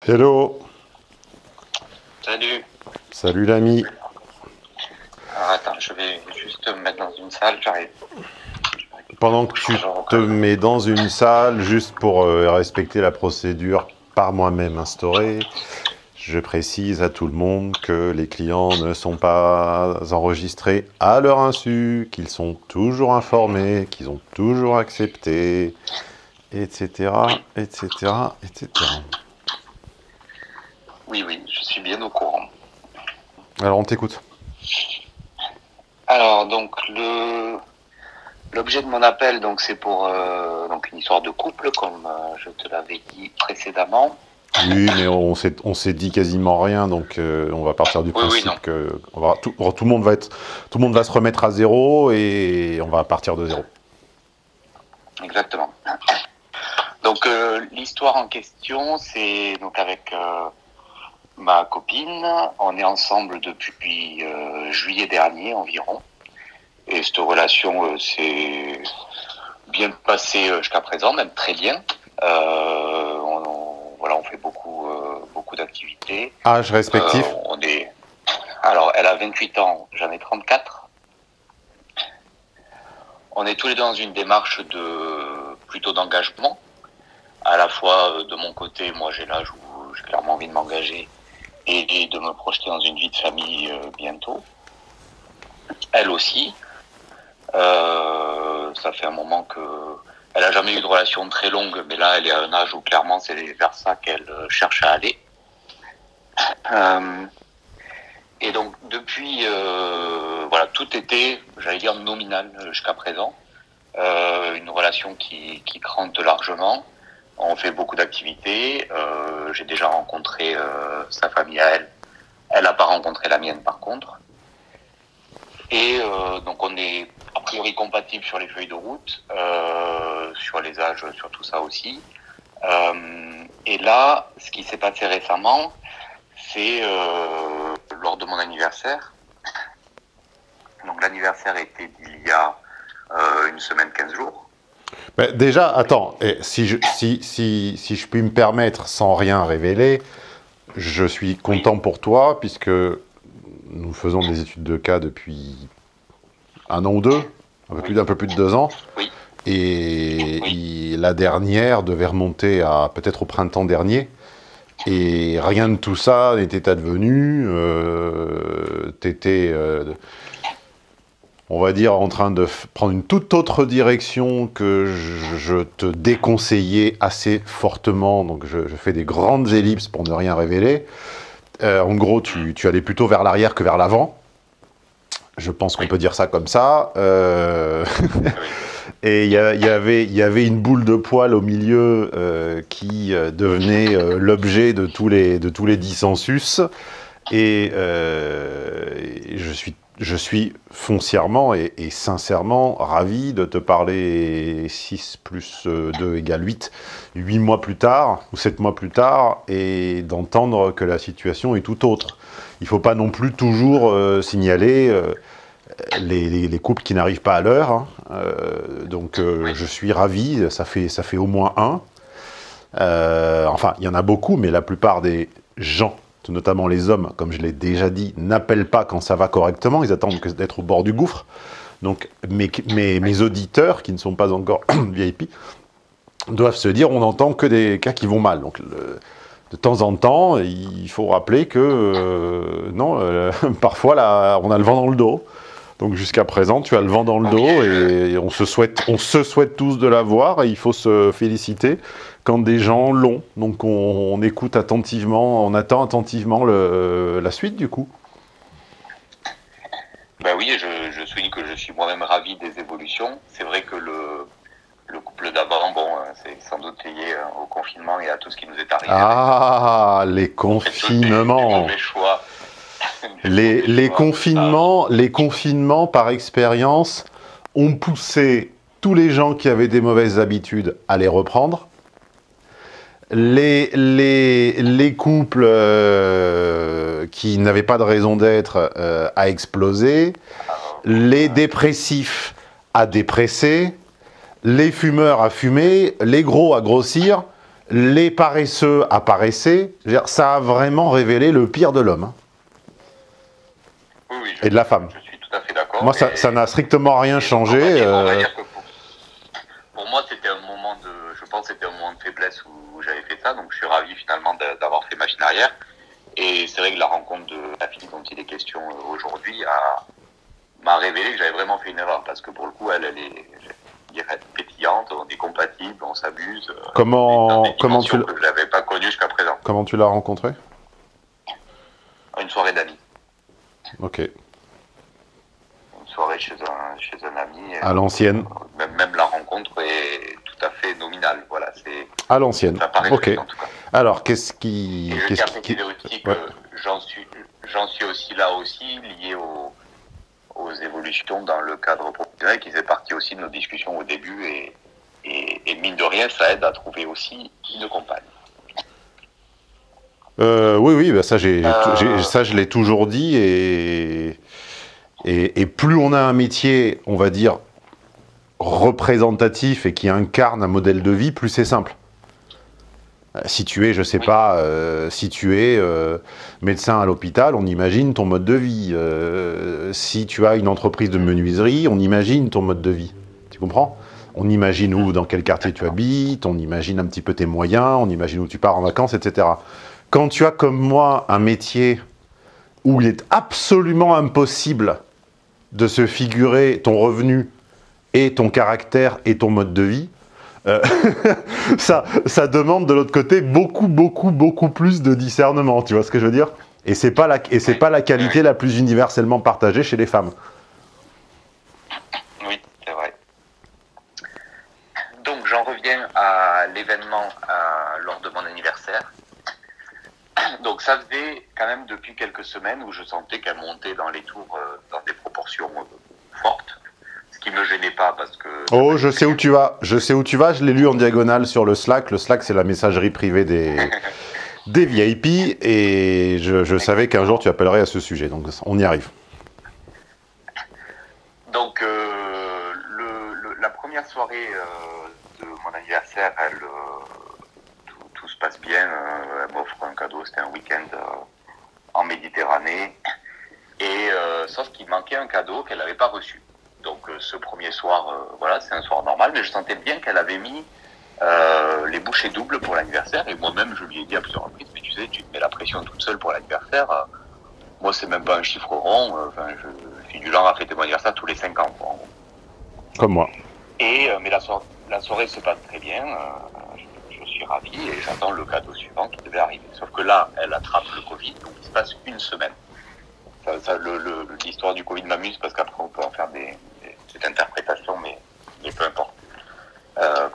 Hello, Salut. salut l'ami. Alors attends, je vais juste me mettre dans une salle, j'arrive. Pendant que tu te mets dans une salle, juste pour respecter la procédure par moi-même instaurée, je précise à tout le monde que les clients ne sont pas enregistrés à leur insu, qu'ils sont toujours informés, qu'ils ont toujours accepté, etc., etc., etc. Oui, je suis bien au courant. Alors on t'écoute. Alors donc l'objet de mon appel, donc c'est pour donc une histoire de couple, comme je te l'avais dit précédemment. Oui, mais on s'est dit quasiment rien, donc on va partir du principe que tout le monde va se remettre à zéro et on va partir de zéro. Exactement. Donc l'histoire en question, c'est donc avec ma copine. On est ensemble depuis juillet dernier environ. Et cette relation s'est bien passée jusqu'à présent, même très bien. On fait beaucoup d'activités. Âge respectif Alors, elle a 28 ans, j'en ai 34. On est tous les deux dans une démarche plutôt d'engagement. À la fois, de mon côté, moi j'ai l'âge où j'ai clairement envie de m'engager et de me projeter dans une vie de famille bientôt. Elle aussi. Ça fait un moment que elle a jamais eu de relation très longue, mais là elle est à un âge où clairement c'est vers ça qu'elle cherche à aller. Et donc depuis, tout était, j'allais dire nominal jusqu'à présent. Une relation qui crante largement. On fait beaucoup d'activités. J'ai déjà rencontré sa famille à elle. Elle n'a pas rencontré la mienne par contre. Et donc on est a priori compatibles sur les feuilles de route, sur les âges, sur tout ça aussi. Et là, ce qui s'est passé récemment, c'est lors de mon anniversaire. Donc l'anniversaire était il y a une semaine, 15 jours. Mais déjà, attends, si je puis me permettre, sans rien révéler, je suis content pour toi, puisque nous faisons des études de cas depuis un an ou deux, un peu plus de 2 ans. Oui. Et la dernière devait remonter à peut-être au printemps dernier. Et rien de tout ça n'était advenu. T'étais, on va dire, en train de prendre une toute autre direction que je te déconseillais assez fortement. Donc je fais des grandes ellipses pour ne rien révéler. En gros, tu allais plutôt vers l'arrière que vers l'avant. Je pense qu'on peut dire ça comme ça. Et il y avait une boule de poil au milieu qui devenait l'objet de tous les dissensus. Et je suis foncièrement et sincèrement ravi de te parler 6 plus 2 égale 8 mois plus tard, ou 7 mois plus tard, et d'entendre que la situation est tout autre. Il ne faut pas non plus toujours signaler les couples qui n'arrivent pas à l'heure. Hein. Je suis ravi, ça fait au moins un. Enfin, il y en a beaucoup, mais la plupart des gens, notamment les hommes, comme je l'ai déjà dit, n'appellent pas quand ça va correctement, ils attendent d'être au bord du gouffre. Donc mes auditeurs, qui ne sont pas encore VIP, doivent se dire, on n'entend que des cas qui vont mal. Donc de temps en temps, il faut rappeler que parfois là, on a le vent dans le dos. Donc jusqu'à présent, tu as le vent dans le dos et on se souhaite tous de l'avoir et il faut se féliciter quand des gens l'ont. Donc on écoute attentivement, on attend attentivement la suite du coup. Ben oui, je souligne que je suis moi-même ravi des évolutions. C'est vrai que le couple d'avant, c'est sans doute lié au confinement et à tout ce qui nous est arrivé. Ah, les confinements. Les confinements, par expérience, ont poussé tous les gens qui avaient des mauvaises habitudes à les reprendre. Les couples qui n'avaient pas de raison d'être à exploser. Les dépressifs à dépresser. Les fumeurs à fumer. Les gros à grossir. les paresseux apparaissaient. Je veux dire, ça a vraiment révélé le pire de l'homme. Hein. Oui, Et de la femme. Je suis tout à fait d'accord. Moi, ça n'a strictement rien changé. On va dire que pour moi, c'était un moment de... Je pense que c'était un moment de faiblesse où j'avais fait ça. Donc, je suis ravi finalement d'avoir fait machine arrière. Et c'est vrai que la rencontre de la fille dont il est question aujourd'hui m'a révélé que j'avais vraiment fait une erreur. Parce que pour le coup, elle est pétillante, on est compatibles, on s'amuse. Comment tu que je n'avais pas connue jusqu'à présent. Comment tu l'as rencontrée? Une soirée d'amis. Ok. Une soirée chez un ami. À l'ancienne. Même la rencontre est tout à fait nominale. Voilà, c'est. À l'ancienne. Ça paraît ok. juste, en tout cas. Alors, qu'est-ce qui... Et je tiens à préciser aussi que ouais. j'en suis aussi là aussi lié aux évolutions dans le cadre professionnel qui fait partie aussi de nos discussions au début et mine de rien ça aide à trouver aussi une compagne. Oui, bah ça, ça je l'ai toujours dit et plus on a un métier, on va dire, représentatif et qui incarne un modèle de vie, plus c'est simple. Si tu es, je sais pas, si tu es médecin à l'hôpital, on imagine ton mode de vie. Si tu as une entreprise de menuiserie, on imagine ton mode de vie. Tu comprends? On imagine où, dans quel quartier tu habites, on imagine un petit peu tes moyens, on imagine où tu pars en vacances, etc. Quand tu as, comme moi, un métier où il est absolument impossible de se figurer ton revenu et ton caractère et ton mode de vie, ça demande de l'autre côté beaucoup plus de discernement, tu vois ce que je veux dire? Et c'est pas la qualité la plus universellement partagée chez les femmes. Oui, c'est vrai. Donc j'en reviens à l'événement lors de mon anniversaire. Donc ça faisait quand même depuis quelques semaines où je sentais qu'elle montait dans les tours dans des proportions fortes. Ce qui me gênait pas parce que... Oh, je sais où tu vas. Je l'ai lu en diagonale sur le Slack. Le Slack, c'est la messagerie privée des VIP. Et je savais qu'un jour, tu appellerais à ce sujet. Donc, on y arrive. Donc, la première soirée de mon anniversaire, tout se passe bien. Elle m'offre un cadeau. C'était un week-end en Méditerranée. Et sauf qu'il manquait un cadeau qu'elle n'avait pas reçu. Donc ce premier soir, voilà, c'est un soir normal, mais je sentais bien qu'elle avait mis les bouchées doubles pour l'anniversaire, et moi-même je lui ai dit à plusieurs reprises, mais tu sais, tu te mets la pression toute seule pour l'anniversaire, moi c'est même pas un chiffre rond, je suis du genre à fêter mon anniversaire tous les 5 ans. Quoi, en gros. Comme moi. Et mais la soirée se passe très bien, je suis ravi, et j'attends le cadeau suivant qui devait arriver. Sauf que là, elle attrape le Covid, donc il se passe une semaine. L'histoire du Covid m'amuse parce qu'après on peut en faire cette interprétation, mais peu importe.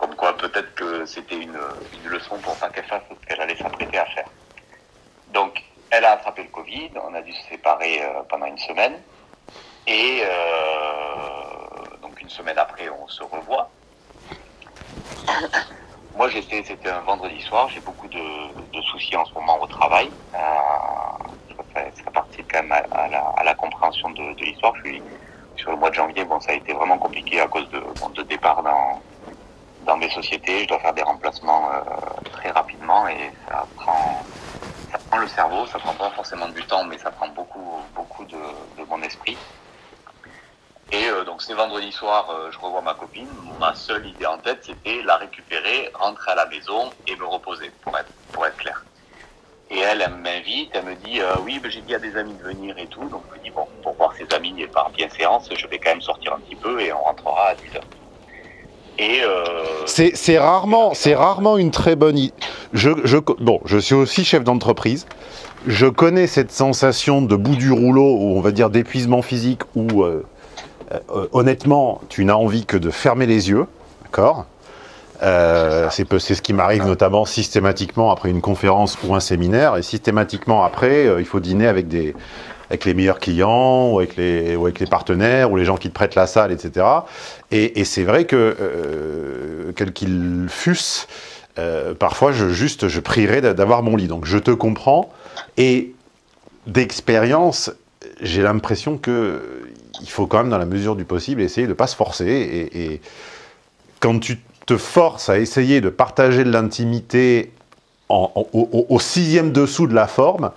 Comme quoi peut-être que c'était une leçon pour pas qu'elle fasse ce qu'elle allait s'apprêter à faire. Donc elle a attrapé le Covid, on a dû se séparer pendant une semaine, et donc une semaine après on se revoit. Moi c'était un vendredi soir, j'ai beaucoup de soucis en ce moment au travail. Ça participe quand même à la compréhension de l'histoire. Je suis sur le mois de janvier, bon, ça a été vraiment compliqué à cause de départ dans mes sociétés. Je dois faire des remplacements très rapidement et ça prend le cerveau. Ça prend pas forcément du temps, mais ça prend beaucoup de mon esprit. Et donc c'est vendredi soir, je revois ma copine. Ma seule idée en tête, c'était la récupérer, rentrer à la maison et me reposer, pour être clair. Et elle m'invite, elle me dit oui, ben, j'ai dit à des amis de venir et tout. Donc je me dis bon, pour voir ses amis et par bienséance, je vais quand même sortir un petit peu et on rentrera à 10h. Et c'est rarement une très bonne idée. Je suis aussi chef d'entreprise. Je connais cette sensation de bout du rouleau, ou on va dire d'épuisement physique, où honnêtement, tu n'as envie que de fermer les yeux, d'accord ? C'est ce qui m'arrive notamment systématiquement après une conférence ou un séminaire, et systématiquement après, il faut dîner avec les meilleurs clients, ou avec les partenaires, ou les gens qui te prêtent la salle, etc. Et c'est vrai que, quel qu'il fusse, parfois je prierais d'avoir mon lit. Donc je te comprends, et d'expérience, j'ai l'impression qu'il faut quand même, dans la mesure du possible, essayer de ne pas se forcer, et quand tu te te force à essayer de partager de l'intimité au 6e dessous de la forme,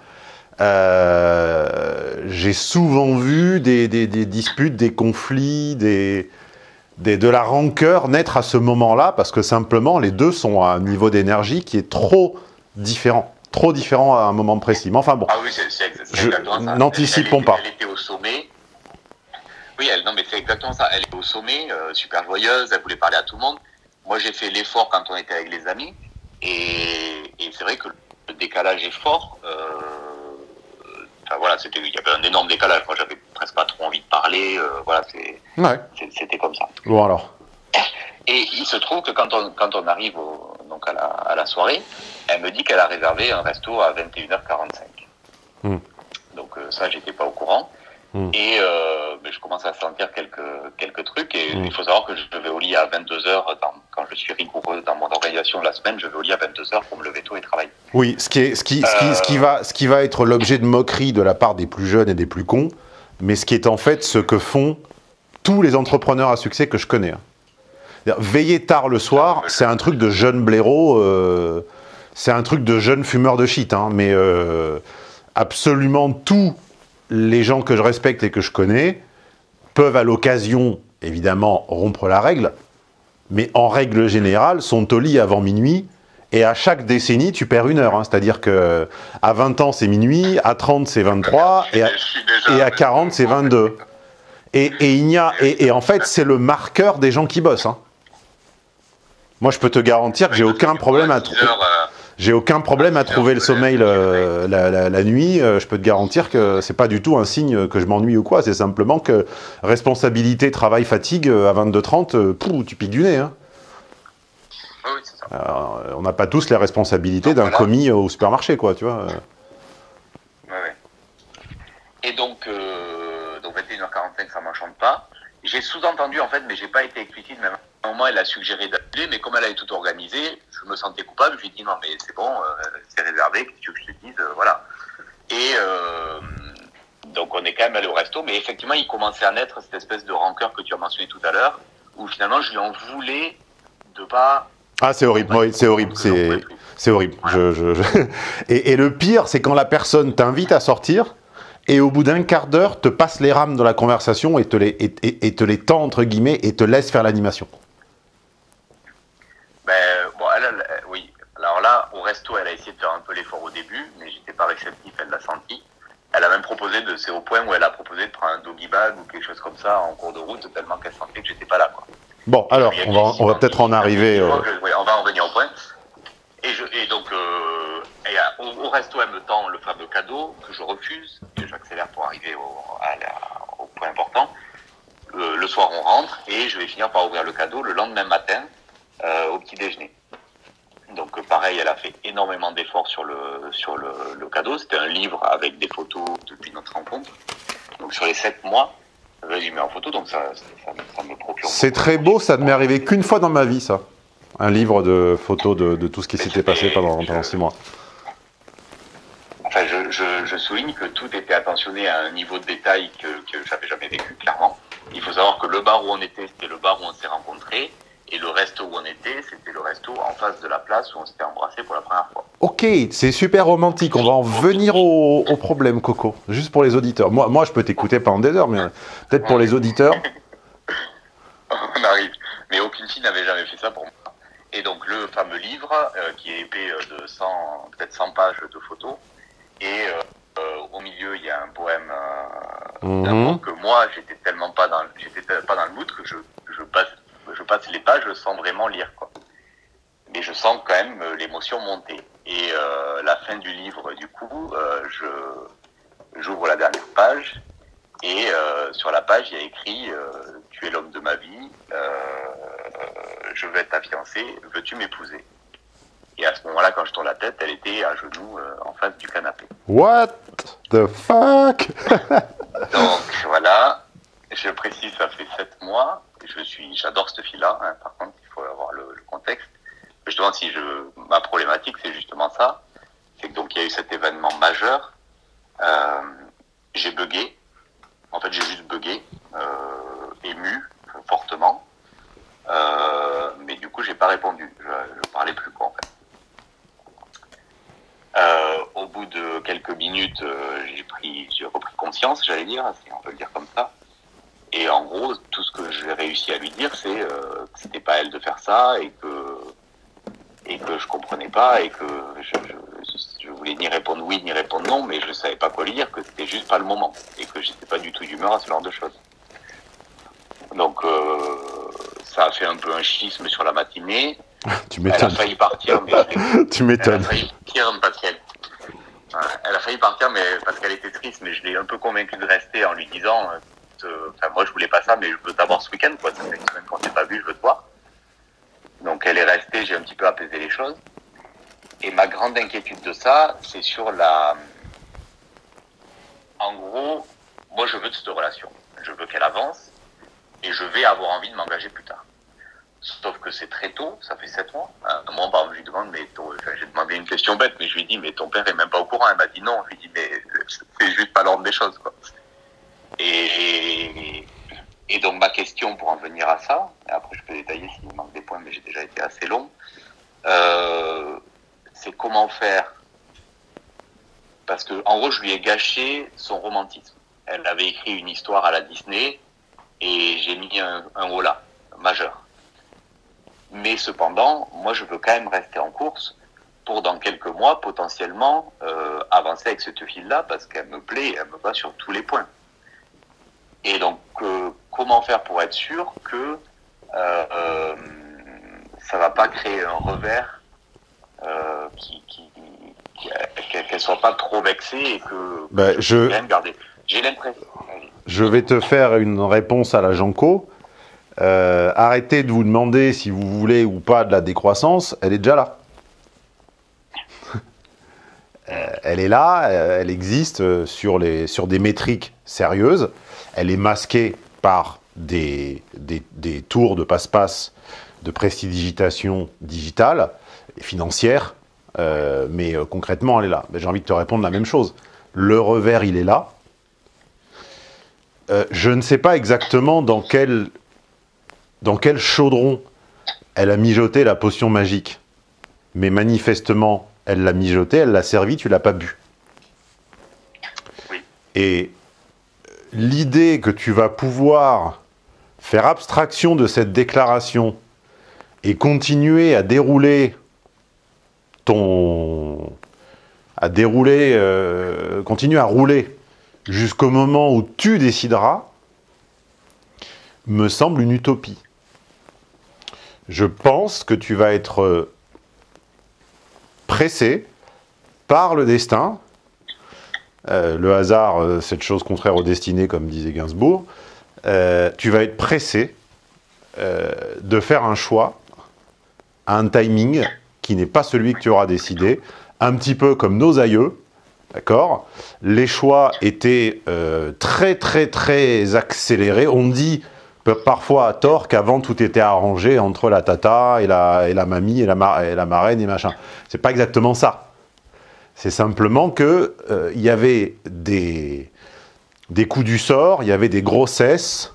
j'ai souvent vu des disputes, des conflits, de la rancœur naître à ce moment-là, parce que simplement, les deux sont à un niveau d'énergie qui est trop différent à un moment précis. Mais enfin bon, ah oui, c'est exactement ça. N'anticipons pas. Elle était au sommet. Oui, non, mais c'est exactement ça. Elle est au sommet, super joyeuse, elle voulait parler à tout le monde. Moi, j'ai fait l'effort quand on était avec les amis, et c'est vrai que le décalage est fort. Enfin, voilà, il y avait un énorme décalage. Moi, j'avais presque pas trop envie de parler. Voilà, c'était comme ça. Bon alors. Et il se trouve que quand on arrive donc à la soirée, elle me dit qu'elle a réservé un resto à 21h45. Donc ça, j'étais pas au courant. Et mais je commence à sentir quelques trucs. Et il faut savoir que je vais au lit à 22h. Quand je suis rigoureux dans mon organisation de la semaine, je vais au lit à 22h pour me lever tôt et travailler. Oui, ce qui va être l'objet de moquerie de la part des plus jeunes et des plus cons, mais ce qui est en fait ce que font tous les entrepreneurs à succès que je connais. Veiller tard le soir, c'est un truc de jeune blaireau, c'est un truc de jeune fumeur de shit, hein, mais absolument tous les gens que je respecte et que je connais peuvent à l'occasion, évidemment, rompre la règle, mais en règle générale, sont au lit avant minuit, et à chaque décennie, tu perds 1 heure. Hein, c'est-à-dire que à 20 ans, c'est minuit, à 30, c'est 23, et à 40, c'est 22. Et en fait, c'est le marqueur des gens qui bossent. Hein. Moi, je peux te garantir que j'ai aucun problème à trouver le sommeil la nuit. Je peux te garantir que c'est pas du tout un signe que je m'ennuie ou quoi. C'est simplement que responsabilité, travail, fatigue, à 22h30, tu piques du nez. Hein. Oui, c'est ça. Alors, on n'a pas tous les responsabilités d'un commis au supermarché, quoi, tu vois. Ouais. Et donc 21h45, ça m'enchante pas. J'ai sous-entendu, en fait, mais j'ai pas été explicite. Même à un moment, elle a suggéré d'appeler, mais comme elle avait tout organisé, je me sentais coupable. Je lui ai dit non, mais c'est bon, c'est réservé, qu'est-ce que tu veux que je te dise, voilà. Et donc, on est quand même allé au resto, mais effectivement, il commençait à naître cette espèce de rancœur que tu as mentionné tout à l'heure, où finalement, je lui en voulais de pas... Ah, c'est horrible, oui, c'est horrible, c'est horrible. Voilà. Et le pire, c'est quand la personne t'invite à sortir, et au bout d'un quart d'heure, te passe les rames dans la conversation et te les tend, entre guillemets, et te laisse faire l'animation. Ben, bon, oui. Alors là, au resto, elle a essayé de faire un peu l'effort au début, mais j'étais pas réceptif, elle l'a senti. Elle a même proposé, c'est au point où elle a proposé de prendre un doggy bag ou quelque chose comme ça en cours de route, tellement qu'elle sentait que j'étais pas là, quoi. Bon, alors, on va peut-être en arriver... Oui, on va en venir au point. Et donc, au resto, elle me tend le fameux cadeau que je refuse, et j'accélère pour arriver au point important. Le soir, on rentre, et je vais finir par ouvrir le cadeau le lendemain matin, au petit déjeuner. Donc, pareil, elle a fait énormément d'efforts sur le cadeau. C'était un livre avec des photos depuis notre rencontre. Donc, sur les 7 mois, je mets en photo, donc ça me procure... C'est très beau, ça ne m'est arrivé qu'une fois dans ma vie, ça. Un livre de photos de tout ce qui s'était passé pendant 6 mois. Enfin, je souligne que tout était attentionné à un niveau de détail que j'avais jamais vécu, clairement. Il faut savoir que le bar où on était, c'était le bar où on s'est rencontrés, et le resto où on était, c'était le resto en face de la place où on s'était embrassés pour la première fois. Ok, c'est super romantique. On va en venir au problème, Coco. Juste pour les auditeurs. Moi, je peux t'écouter pendant des heures, mais peut-être pour les auditeurs. On arrive. Mais aucune fille n'avait jamais fait ça pour moi. Et donc, le fameux livre, qui est épais de peut-être 100 pages de photos, et au milieu, il y a un poème d'amour que moi, j'étais pas dans le mood que je passe les pages sans vraiment lire, quoi. Mais je sens quand même l'émotion monter. Et la fin du livre, du coup, j'ouvre la dernière page, et sur la page, il y a écrit « Tu es l'homme de ma vie, je veux être ta fiancée, veux-tu m'épouser ?» Et à ce moment-là, quand je tourne la tête, elle était à genoux en face du canapé. What the fuck? Donc voilà, je précise, ça fait 7 mois. J'adore cette fille-là, hein, par contre, il faut avoir le contexte. Justement, ma problématique, c'est justement ça. C'est que donc il y a eu cet événement majeur. J'ai bugué. En fait, j'ai juste bugué, ému fortement. Mais du coup, j'ai pas répondu. Je parlais plus, quoi, en fait. Au bout de quelques minutes, j'ai repris conscience, j'allais dire, si on peut le dire comme ça. Et en gros, tout ce que j'ai réussi à lui dire, c'est que c'était pas elle de faire ça et que je comprenais pas et que je voulais ni répondre oui ni répondre non, mais je savais pas quoi lui dire, que c'était juste pas le moment et que j'étais pas du tout d'humeur à ce genre de choses. Donc ça a fait un peu un schisme sur la matinée. Tu m'étonnes. Elle a failli partir, mais tu m'étonnes. Elle a failli partir parce elle a failli partir, mais parce qu'elle était triste, mais je l'ai un peu convaincue de rester en lui disant, moi je voulais pas ça, mais je veux t'avoir ce week-end, quoi. Ça fait une semaine qu'on s'est pas vu, je veux te voir. Donc elle est restée, j'ai un petit peu apaisé les choses. Et ma grande inquiétude de ça, c'est sur en gros, moi je veux de cette relation. Je veux qu'elle avance et je vais avoir envie de m'engager plus tard. Sauf que c'est très tôt, ça fait 7 mois. Moi, par exemple, je lui demande, j'ai demandé une question bête, mais je lui ai dit, mais ton père est même pas au courant. Elle m'a dit non. Je lui ai dit, mais c'est juste pas l'ordre des choses, quoi. Et donc, ma question pour en venir à ça, et après je peux détailler s'il manque des points, mais j'ai déjà été assez long, c'est comment faire. Parce que, en gros, je lui ai gâché son romantisme. Elle avait écrit une histoire à la Disney, et j'ai mis un holà majeur. Mais cependant, moi, je veux quand même rester en course pour, dans quelques mois, potentiellement, avancer avec cette fille-là, parce qu'elle me plaît, elle me va sur tous les points. Et donc, comment faire pour être sûr que ça va pas créer un revers, qu'elle soit pas trop vexée et que je vais quand même garder. J'ai l'impression. Je vais te faire une réponse à la Janco. Arrêtez de vous demander si vous voulez ou pas de la décroissance, elle est déjà là. Elle est là, elle existe sur des métriques sérieuses. Elle est masquée par des tours de passe-passe de prestidigitation digitale et financière, mais concrètement, elle est là. J'ai envie de te répondre la même chose. Le revers, il est là. Je ne sais pas exactement dans quel chaudron elle a mijoté la potion magique. Mais manifestement, elle l'a mijotée, elle l'a servi, tu l'as pas bu. Oui. Et l'idée que tu vas pouvoir faire abstraction de cette déclaration et continuer à dérouler continuer à rouler jusqu'au moment où tu décideras, me semble une utopie. Je pense que tu vas être pressé par le destin, le hasard, cette chose contraire aux destinées, comme disait Gainsbourg. Tu vas être pressé de faire un choix à un timing qui n'est pas celui que tu auras décidé, un petit peu comme nos aïeux, d'accord ? Les choix étaient très, très, très accélérés. On dit parfois à tort qu'avant tout était arrangé entre la tata et la mamie et la marraine et machin. C'est pas exactement ça. C'est simplement que il y avait des coups du sort, il y avait des grossesses,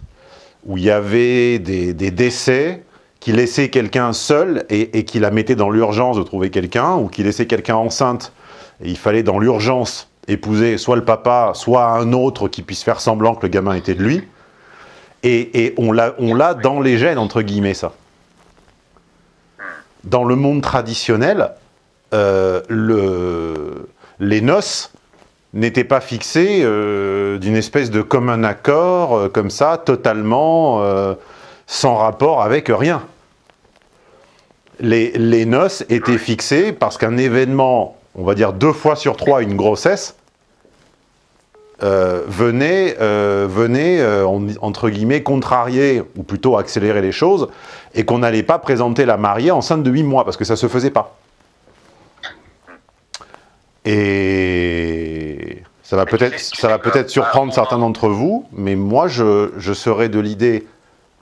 où il y avait des décès qui laissaient quelqu'un seul et qui la mettaient dans l'urgence de trouver quelqu'un, ou qui laissaient quelqu'un enceinte et il fallait dans l'urgence épouser soit le papa, soit un autre qui puisse faire semblant que le gamin était de lui. Et on l'a dans les gènes, entre guillemets, ça. Dans le monde traditionnel, les noces n'étaient pas fixées d'une espèce de commun accord, comme ça, totalement sans rapport avec rien. Les noces étaient fixées parce qu'un événement, on va dire 2 fois sur 3, une grossesse, venait entre guillemets, contrarier, ou plutôt accélérer les choses, et qu'on n'allait pas présenter la mariée enceinte de 8 mois, parce que ça ne se faisait pas. Et ça va peut-être surprendre certains d'entre vous, mais moi, je serais de l'idée,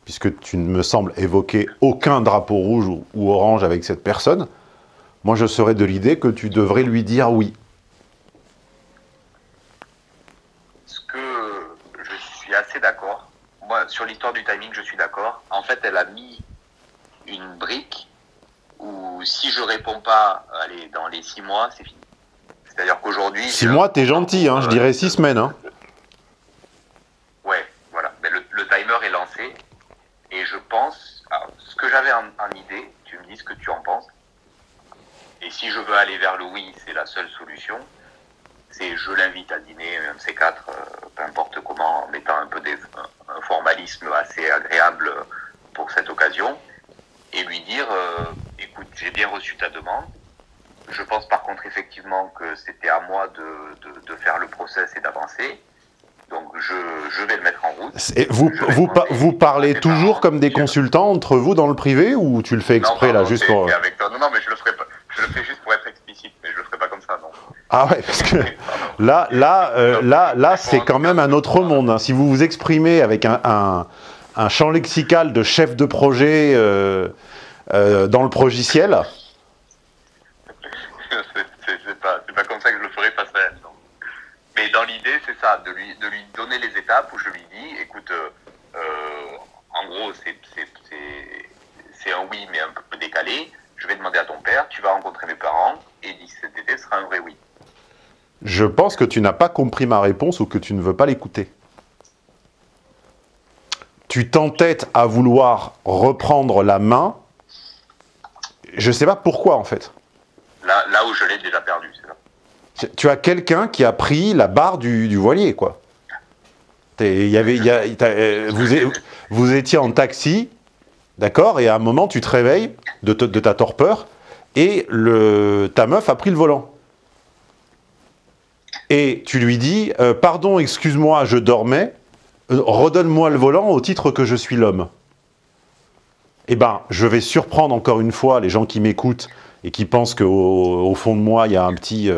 puisque tu ne me sembles évoquer aucun drapeau rouge ou orange avec cette personne, moi, je serais de l'idée que tu devrais lui dire oui. Je suis assez d'accord. Moi, sur l'histoire du timing, je suis d'accord. En fait, elle a mis une brique si je réponds pas, allez, dans les 6 mois, c'est fini. C'est-à-dire qu'aujourd'hui... 6 mois, t'es gentil, hein, je dirais 6 semaines. Hein. Ouais, voilà. Mais le timer est lancé. Et je pense... Alors, ce que j'avais en idée, tu me dis ce que tu en penses. Et si je veux aller vers le oui, c'est la seule solution. C'est je l'invite à dîner, un de ces quatre, peu importe comment, en mettant un peu un formalisme assez agréable pour cette occasion. Et lui dire, écoute, j'ai bien reçu ta demande. Je pense par contre effectivement que c'était à moi de faire le process et d'avancer. Donc je vais le mettre en route. Et vous parlez toujours comme des consultants entre vous dans le privé ou tu le fais exprès là juste pour... Avec toi. Non, mais je le ferai pas. Je le fais juste pour être explicite, mais je le ferai pas comme ça, non. Ah ouais, parce que là c'est quand même un autre monde. Hein. Si vous vous exprimez avec un champ lexical de chef de projet dans le progiciel... c'est pas comme ça que je le ferai face à elle. Non. Mais dans l'idée, c'est ça, de lui donner les étapes où je lui dis, écoute, en gros, c'est un oui, mais un peu décalé. Je vais demander à ton père, tu vas rencontrer mes parents, et cet été sera un vrai oui. Je pense que tu n'as pas compris ma réponse ou que tu ne veux pas l'écouter. Tu t'entêtes à vouloir reprendre la main. Je ne sais pas pourquoi, en fait. Là où je l'ai déjà perdu, c'est ça. Tu as quelqu'un qui a pris la barre du voilier, quoi. Vous étiez en taxi, d'accord, et à un moment, tu te réveilles de ta torpeur, et ta meuf a pris le volant. Et tu lui dis, pardon, excuse-moi, je dormais, redonne-moi le volant au titre que je suis l'homme. Eh ben, je vais surprendre encore une fois les gens qui m'écoutent et qui pensent qu'au fond de moi, il y a un petit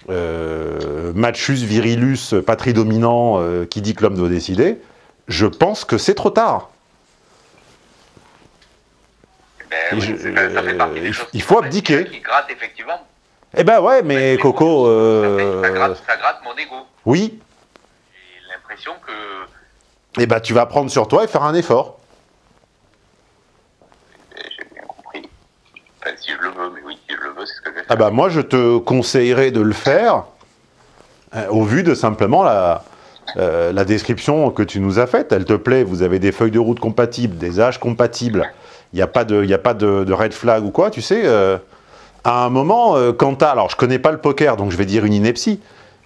machus virilus patridominant qui dit que l'homme doit décider. Je pense que c'est trop tard. Ben, oui, ça fait partie des choses il faut abdiquer. Qui gratte effectivement. Eh ben ouais, mais Coco... Ça gratte mon ego. Oui. J'ai l'impression que... Eh ben tu vas prendre sur toi et faire un effort. J'ai bien compris. Enfin, si je le veux, mais oui, si je le veux, c'est ce que je vais faire. Ah ben moi, je te conseillerais de le faire au vu de simplement la description que tu nous as faite. Elle te plaît, vous avez des feuilles de route compatibles, des âges compatibles, il n'y a pas de red flag ou quoi, tu sais... À un moment, quand t'as... Alors, je connais pas le poker, donc je vais dire une ineptie,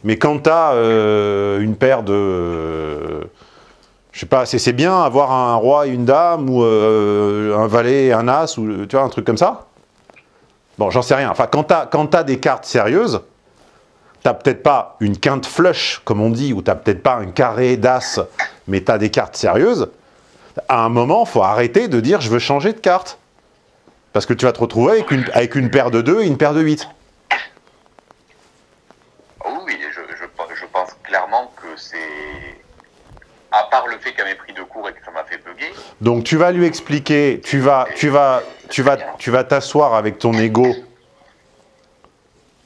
mais quand t'as une paire de... je sais pas, c'est bien avoir un roi et une dame, ou un valet et un as, ou tu vois, un truc comme ça. Bon, j'en sais rien. Enfin, quand t'as des cartes sérieuses, t'as peut-être pas une quinte flush, comme on dit, ou t'as peut-être pas un carré d'as, mais t'as des cartes sérieuses. À un moment, faut arrêter de dire « je veux changer de carte ». Parce que tu vas te retrouver avec une paire de 2 et une paire de 8. Oui, je pense clairement que c'est... À part le fait qu'elle m'ait pris de court et que ça m'a fait bugger... Donc tu vas lui expliquer, tu vas t'asseoir avec ton ego.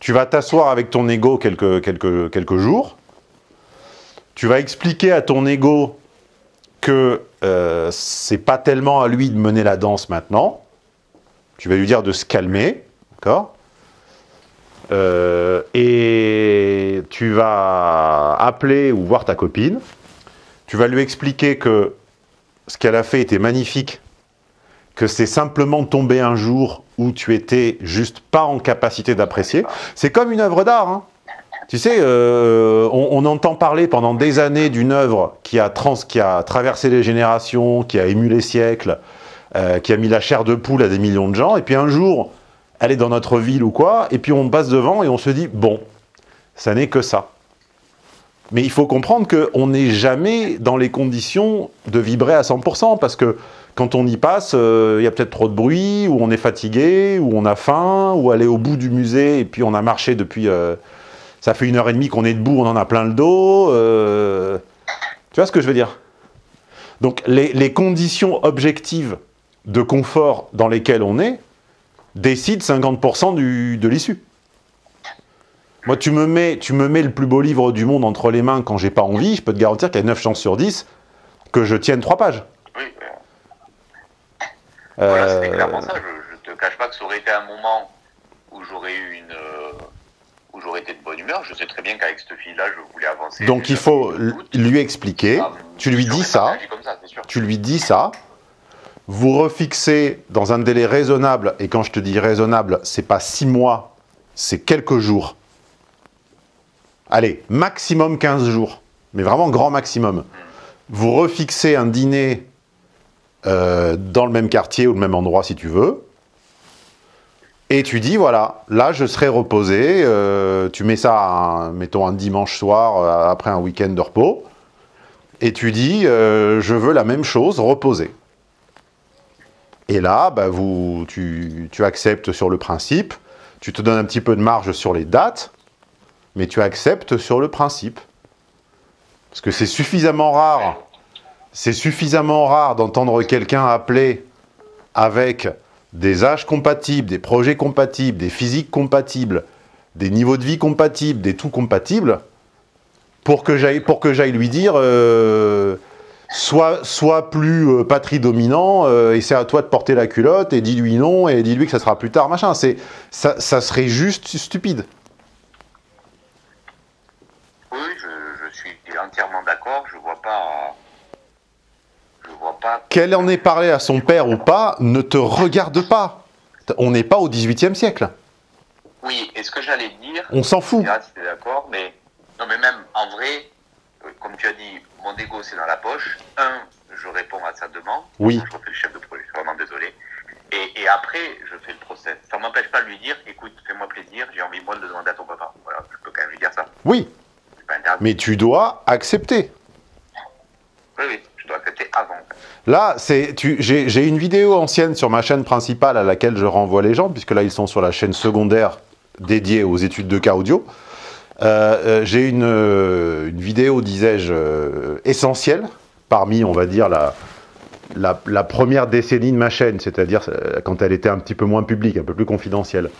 Tu vas t'asseoir avec ton ego quelques jours. Tu vas expliquer à ton ego que c'est pas tellement à lui de mener la danse maintenant. Tu vas lui dire de se calmer, d'accord? Et tu vas appeler ou voir ta copine. Tu vas lui expliquer que ce qu'elle a fait était magnifique, que c'est simplement tombé un jour où tu étais juste pas en capacité d'apprécier. C'est comme une œuvre d'art, hein. Tu sais, on entend parler pendant des années d'une œuvre qui a traversé les générations, qui a ému les siècles, qui a mis la chair de poule à des millions de gens, et puis un jour, elle est dans notre ville ou quoi, et puis on passe devant et on se dit, bon, ça n'est que ça. Mais il faut comprendre qu'on n'est jamais dans les conditions de vibrer à 100%, parce que quand on y passe, il y a peut-être trop de bruit, ou on est fatigué, ou on a faim, ou aller au bout du musée, et puis on a marché depuis... ça fait 1h30 qu'on est debout, on en a plein le dos. Tu vois ce que je veux dire? Donc les conditions objectives de confort dans lesquelles on est décident 50% de l'issue. Moi, tu me mets le plus beau livre du monde entre les mains quand j'ai pas envie, je peux te garantir qu'il y a 9 chances sur 10 que je tienne 3 pages. Oui. Voilà, c'était clairement ça. Je te cache pas que ça aurait été un moment où j'aurais eu où j'aurais été de bonne humeur. Je sais très bien qu'avec cette fille-là, je voulais avancer. Donc il faut lui expliquer, tu lui dis ça, tu lui dis ça, vous refixez dans un délai raisonnable, et quand je te dis raisonnable, c'est pas 6 mois, c'est quelques jours. Allez, maximum 15 jours, mais vraiment grand maximum. Vous refixez un dîner dans le même quartier ou le même endroit si tu veux, et tu dis, voilà, là je serai reposé, tu mets ça, mettons un dimanche soir, après un week-end de repos, et tu dis, je veux la même chose, reposer. Et là, bah, tu acceptes sur le principe, tu te donnes un petit peu de marge sur les dates, mais tu acceptes sur le principe. Parce que c'est suffisamment rare d'entendre quelqu'un appeler avec des âges compatibles, des projets compatibles, des physiques compatibles, des niveaux de vie compatibles, des tout compatibles, pour que j'aille lui dire sois plus patrie dominant, et c'est à toi de porter la culotte, et dis-lui non, et dis-lui que ça sera plus tard, machin. Ça serait juste stupide. Oui, je suis entièrement d'accord, je vois pas... Qu'elle en ait parlé à son père ou pas, ne te regarde pas. On n'est pas au XVIIIe siècle. Oui, et ce que j'allais dire... On s'en fout. Si t'es d'accord, mais... Non, mais même, en vrai, comme tu as dit, mon ego, c'est dans la poche. Je réponds à sa demande. Oui. Je refais le chef de projet, je suis vraiment désolé. Et après, je fais le process. Ça ne m'empêche pas de lui dire, écoute, fais-moi plaisir, j'ai envie, moi, de le demander à ton papa. Voilà, je peux quand même lui dire ça. Oui. Mais tu dois accepter. Oui, je dois accepter avant. Là, j'ai une vidéo ancienne sur ma chaîne principale à laquelle je renvoie les gens, puisque là, ils sont sur la chaîne secondaire dédiée aux études de cas audio. J'ai une vidéo, disais-je, essentielle, parmi, on va dire, la première décennie de ma chaîne, c'est-à-dire quand elle était un petit peu moins publique, un peu plus confidentielle,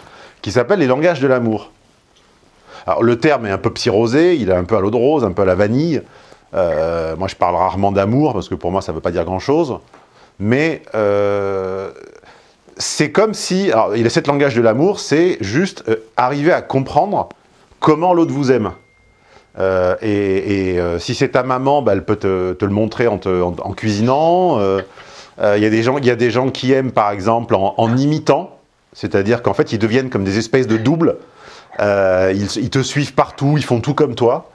qui s'appelle « Les langages de l'amour ». Alors, le terme est un peu psyrosé, il est un peu à l'eau de rose, un peu à la vanille. Moi, je parle rarement d'amour, parce que pour moi, ça ne veut pas dire grand-chose. Mais c'est comme si... Alors, il y a 7 langages de l'amour, c'est juste arriver à comprendre comment l'autre vous aime. Si c'est ta maman, bah, elle peut te le montrer en cuisinant. Il y a des gens qui aiment, par exemple, en imitant. C'est-à-dire qu'en fait, ils deviennent comme des espèces de doubles. Ils te suivent partout, ils font tout comme toi.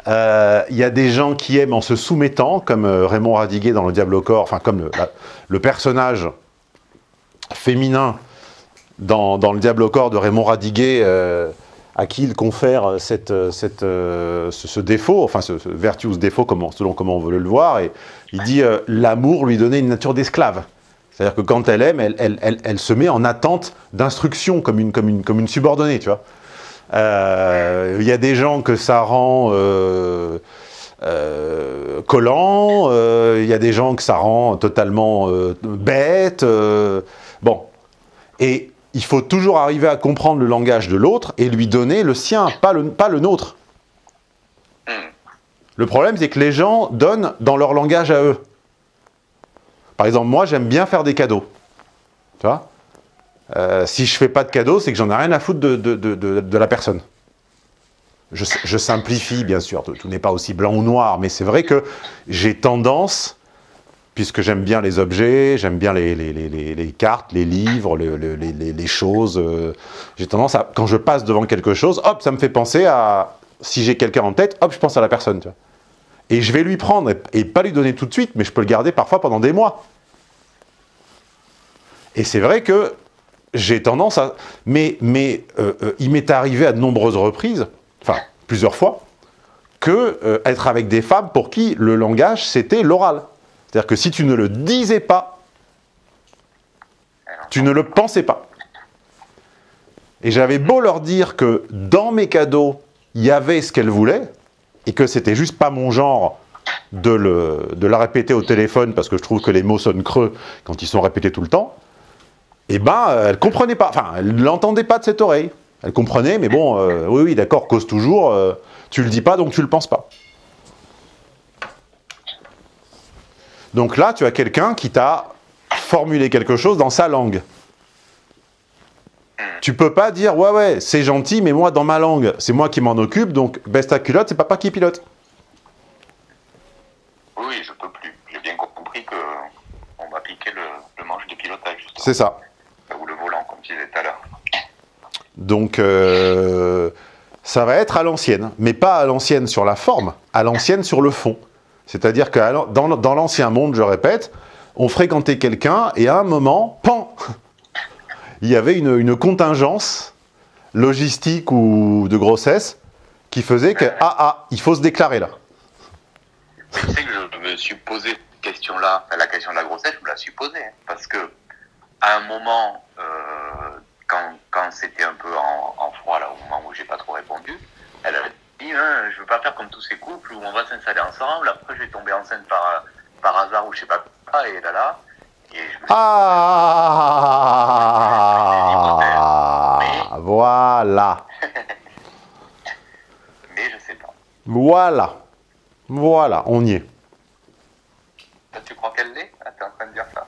Il y a des gens qui aiment en se soumettant, comme Raymond Radiguet dans Le Diable au corps, enfin comme le personnage féminin dans Le Diable au corps de Raymond Radiguet, à qui il confère ce défaut, enfin ce virtuous défaut, selon comment on veut le voir, et il dit l'amour lui donnait une nature d'esclave. C'est-à-dire que quand elle aime, elle se met en attente d'instruction, comme une subordonnée, tu vois. Il y a des gens que ça rend collant, il y a des gens que ça rend totalement bête. Bon. Et il faut toujours arriver à comprendre le langage de l'autre et lui donner le sien, pas le nôtre. Le problème, c'est que les gens donnent dans leur langage à eux. Par exemple, moi, j'aime bien faire des cadeaux. Tu vois ? Si je fais pas de cadeaux, c'est que j'en ai rien à foutre de la personne. Je simplifie, bien sûr, tout n'est pas aussi blanc ou noir, mais c'est vrai que j'ai tendance, puisque j'aime bien les objets, j'aime bien les cartes, les livres, les choses, j'ai tendance à, quand je passe devant quelque chose, hop, ça me fait penser à, si j'ai quelqu'un en tête, hop, je pense à la personne, tu vois. Et je vais lui prendre, et pas lui donner tout de suite, mais je peux le garder parfois pendant des mois. Et c'est vrai que j'ai tendance à... Mais il m'est arrivé à de nombreuses reprises, enfin, plusieurs fois, que être avec des femmes pour qui le langage, c'était l'oral. C'est-à-dire que si tu ne le disais pas, tu ne le pensais pas. Et j'avais beau leur dire que dans mes cadeaux, il y avait ce qu'elles voulaient, et que c'était juste pas mon genre de la répéter au téléphone, parce que je trouve que les mots sonnent creux quand ils sont répétés tout le temps, eh ben, elle comprenait pas, enfin, elle ne l'entendait pas de cette oreille. Elle comprenait, mais bon, oui, d'accord, cause toujours, tu le dis pas, donc tu le penses pas. Donc là, tu as quelqu'un qui t'a formulé quelque chose dans sa langue. Tu peux pas dire, ouais, c'est gentil, mais moi, dans ma langue, c'est moi qui m'en occupe, donc baisse ta culotte, c'est papa qui pilote. Oui, je peux plus. J'ai bien compris que on m'a piqué le manche de pilotage, justement. C'est ça. Ou le volant, comme tu disais tout à l'heure. Donc, ça va être à l'ancienne, mais pas à l'ancienne sur la forme, à l'ancienne sur le fond. C'est-à-dire que dans l'ancien monde, je répète, on fréquentait quelqu'un et à un moment, pan, il y avait une contingence logistique ou de grossesse qui faisait que, il faut se déclarer là. Tu sais que je me suis posé cette question-là, la question de la grossesse, je me la suis posée, hein, parce que à un moment, quand c'était un peu en froid, là, au moment où j'ai pas trop répondu, elle avait dit, je veux pas faire comme tous ces couples où on va s'installer ensemble, après je vais tomber enceinte par hasard ou je sais pas quoi, et là, et je me suis dit, voilà. Mais je sais pas. Voilà, on y est. Toi, tu crois qu'elle l'est? Ah, t'es en train de dire ça.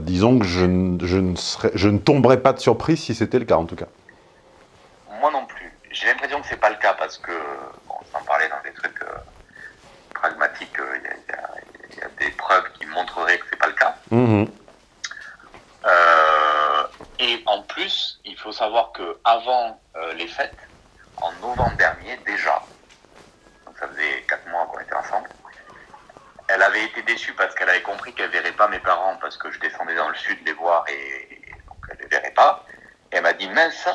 Disons que je ne tomberais pas de surprise si c'était le cas, en tout cas. Moi non plus. J'ai l'impression que c'est pas le cas parce que, bon, sans parler dans des trucs pragmatiques, il y a des preuves qui montreraient que c'est pas le cas. Et en plus, il faut savoir que avant les fêtes, en novembre dernier déjà, donc ça faisait 4 mois qu'on était ensemble, elle avait été déçue parce qu'elle avait compris qu'elle verrait pas mes parents parce que je descendais dans le sud les voir et donc elle les verrait pas. Et elle m'a dit, mince,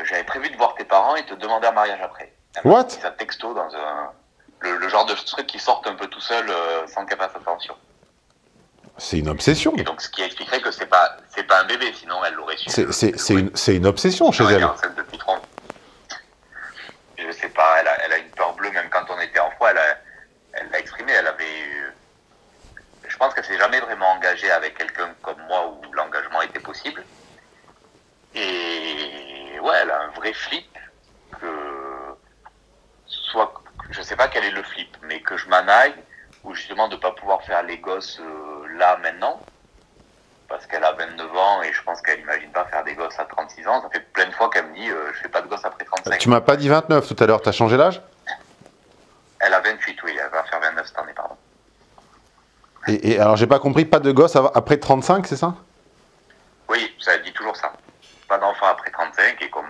j'avais prévu de voir tes parents et te demander un mariage après. Elle m'a dit ça texto dans le genre de truc qui sortent un peu tout seul sans qu'elle fasse attention. C'est une obsession. Et donc ce qui expliquerait que c'est pas un bébé, sinon elle l'aurait su. C'est une obsession chez elle. Depuis 30. Je sais pas, elle a une peur bleue même quand on était en froid, elle l'a exprimé, je pense qu'elle s'est jamais vraiment engagée avec quelqu'un comme moi où l'engagement était possible. Et ouais, elle a un vrai flip je sais pas quel est le flip, mais que je m'en aille, ou justement de pas pouvoir faire les gosses là maintenant, parce qu'elle a 29 ans et je pense qu'elle imagine pas faire des gosses à 36 ans. Ça fait plein de fois qu'elle me dit je fais pas de gosses après 35. Tu m'as pas dit 29 tout à l'heure, t'as changé l'âge? Elle a 28, oui, elle va faire 29 cette année, pardon. Et alors j'ai pas compris, pas de gosse après 35, c'est ça? Oui, ça dit toujours ça. Pas d'enfant après 35, et comme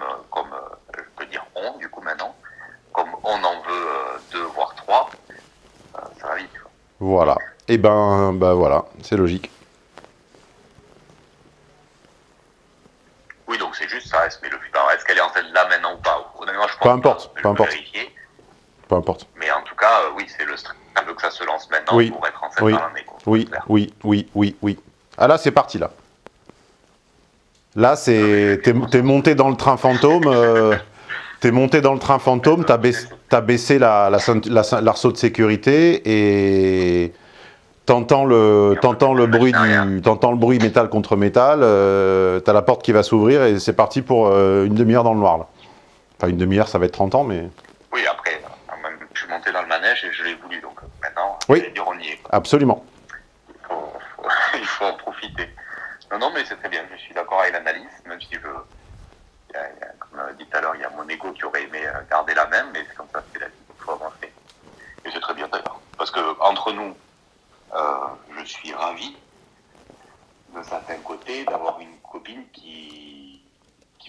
je peux dire on, du coup maintenant, comme on en veut 2 voire 3, ça va vite. Quoi. Voilà. Et ben voilà, c'est logique. Oui, donc c'est juste ça, mais alors, est-ce qu'elle est enceinte là maintenant ou pas? Honnêtement, je pense peu importe, pas, peu importe. Vérifier. Peu importe. Mais en tout cas, oui, c'est le stress. Elle veut que ça se lance maintenant pour être enceinte dans l'année. Oui. Ah là, c'est parti, là. Là, t'es monté dans le train fantôme. T'es monté dans le train fantôme, t'as baissé l'arceau de sécurité et t'entends le bruit métal contre métal. T'as la porte qui va s'ouvrir et c'est parti pour une demi-heure dans le noir, là. Enfin, une demi-heure, ça va être 30 ans, mais... Oui, après, je suis monté dans le manège et je l'ai voulu, donc maintenant, on y est. Absolument. Il faut en profiter. Non, mais c'est très bien, je suis d'accord avec l'analyse, même si comme dit tout à l'heure, il y a mon ego qui aurait aimé garder la même, mais c'est comme ça, c'est la vie, il faut avancer. Et c'est très bien d'ailleurs, parce que entre nous, je suis ravi, d'un certain côté, d'avoir une copine qui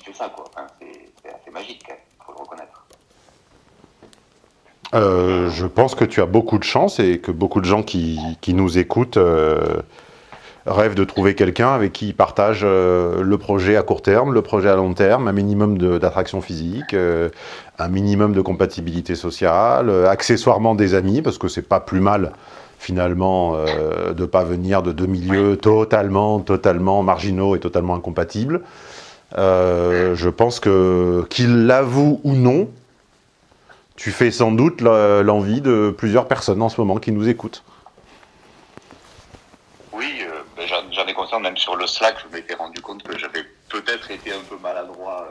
fait ça, quoi. Enfin, c'est assez magique, il faut le reconnaître. Je pense que tu as beaucoup de chance et que beaucoup de gens qui nous écoutent rêvent de trouver quelqu'un avec qui ils partagent le projet à court terme, le projet à long terme, un minimum d'attraction physique, un minimum de compatibilité sociale, accessoirement des amis, parce que c'est pas plus mal finalement de pas venir de 2 milieux totalement marginaux et totalement incompatibles. Je pense que qu'il l'avoue ou non, tu fais sans doute l'envie de plusieurs personnes en ce moment qui nous écoutent. Oui, j'en ai conscience, même sur le Slack, je m'étais rendu compte que j'avais peut-être été un peu maladroit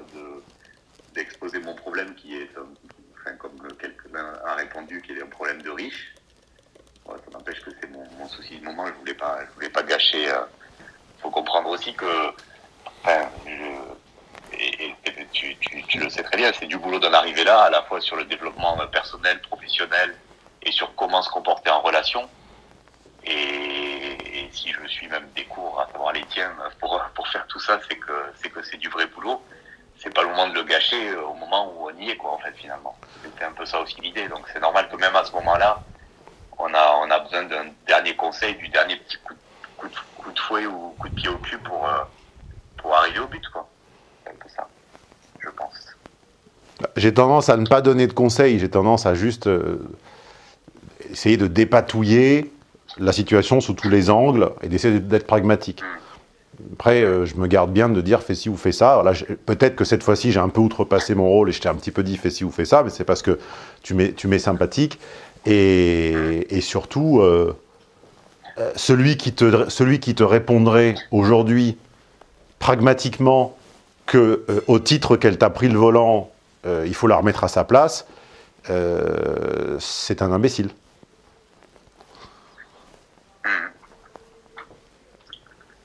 d'exposer mon problème qui est, comme quelqu'un a répondu, qui est un problème de riche. Ouais, ça n'empêche que c'est mon souci du moment, je voulais pas gâcher tu le sais très bien, c'est du boulot d'en arriver là, à la fois sur le développement personnel, professionnel, et sur comment se comporter en relation. Et si je suis même des cours, à savoir les tiens, pour faire tout ça, c'est que c'est du vrai boulot. C'est pas le moment de le gâcher au moment où on y est, quoi, en fait, finalement. C'était un peu ça aussi l'idée. Donc c'est normal que même à ce moment-là, on a besoin d'un dernier conseil, du dernier petit coup de fouet ou coup de pied au cul pour arriver au but, quoi. C'est un peu ça, je pense. J'ai tendance à ne pas donner de conseils, j'ai tendance à juste essayer de dépatouiller la situation sous tous les angles et d'essayer d'être pragmatique. Après, je me garde bien de dire fais ci ou fais ça. Là, peut-être que cette fois-ci, j'ai un peu outrepassé mon rôle et je t'ai un petit peu dit fais ci ou fais ça, mais c'est parce que tu m'es sympathique. Et surtout, celui qui te répondrait aujourd'hui pragmatiquement que au titre qu'elle t'a pris le volant, il faut la remettre à sa place, c'est un imbécile.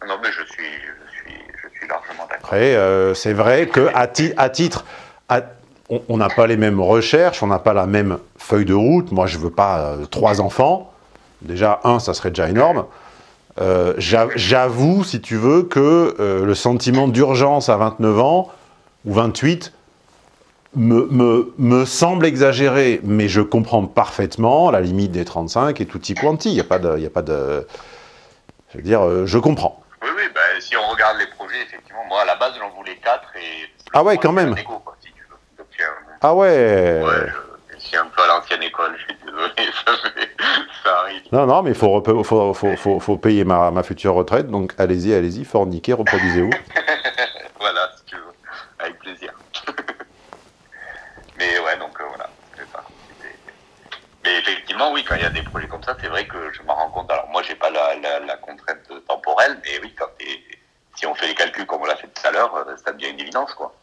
Non, mais je suis largement d'accord. Après, c'est vrai qu'à titre, on n'a pas les mêmes recherches, on n'a pas la même feuille de route. Moi, je ne veux pas 3 enfants. Déjà, ça serait déjà énorme. J'avoue, si tu veux, que le sentiment d'urgence à 29 ans, ou 28, me semble exagéré, mais je comprends parfaitement la limite des 35 et tutti quanti. Il n'y a pas de... Je veux dire, je comprends. Oui, bah, si on regarde les projets, effectivement, moi, à la base, j'en voulais 4 et... Ah ouais, quand même. Négo, quoi, si tu veux. Donc, ah ouais. Ouais, je suis un peu à l'ancienne école, je suis désolé, ça arrive. Non, mais il faut payer ma future retraite, donc allez-y, forniquez, reproduisez-vous. Voilà, si tu veux, avec plaisir. Mais ouais, donc voilà, c'est ça. Mais effectivement, oui, quand il y a des projets comme ça, c'est vrai que je m'en rends compte. Alors moi, j'ai pas la contrainte temporelle, mais oui, si on fait les calculs comme on l'a fait tout à l'heure, ça devient une évidence, quoi.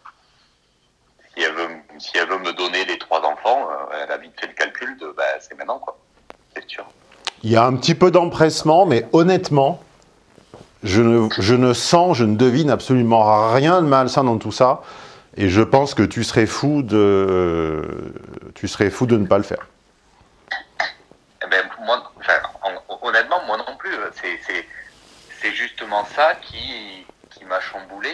Si elle veut me donner les 3 enfants, elle a vite fait le calcul de, c'est maintenant, quoi. C'est sûr. Il y a un petit peu d'empressement, mais honnêtement, je ne devine absolument rien de malsain dans tout ça, et je pense que tu serais fou de ne pas le faire. Eh ben, moi, honnêtement, moi non plus. C'est justement ça qui m'a chamboulé,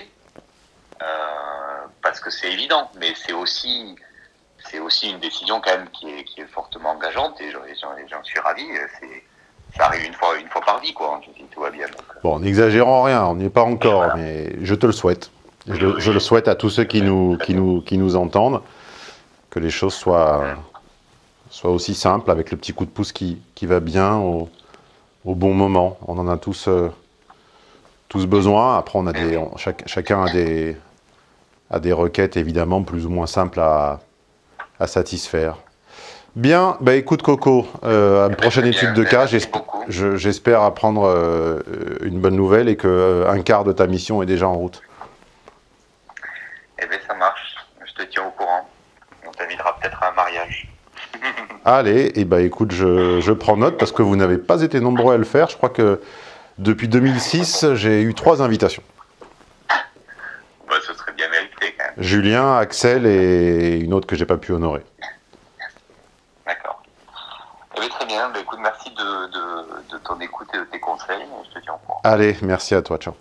parce que c'est évident, mais c'est aussi une décision quand même qui est fortement engageante et j'en suis ravi. Ça arrive une fois par vie, quoi. Tout va bien. Donc. Bon, n'exagérons rien, on n'y est pas encore, voilà. Mais je te le souhaite. Je le souhaite à tous ceux qui nous entendent, que les choses soient aussi simples, avec le petit coup de pouce qui va bien au bon moment. On en a tous besoin. Après, chacun a des requêtes, évidemment, plus ou moins simples à satisfaire. Bien, bah écoute Coco, à une prochaine étude de cas, j'espère apprendre une bonne nouvelle et qu'un quart de ta mission est déjà en route. Eh bien ça marche, je te tiens au courant. On t'invitera peut-être à un mariage. Allez, et bah écoute, je prends note parce que vous n'avez pas été nombreux à le faire. Je crois que depuis 2006, j'ai eu 3 invitations. Bah, ce serait bien mérité quand même. Julien, Axel et une autre que j'ai pas pu honorer. D'accord. Eh bien, très bien, bah, écoute, merci de ton écoute et de tes conseils. Je te tiens au courant. Allez, merci à toi, ciao.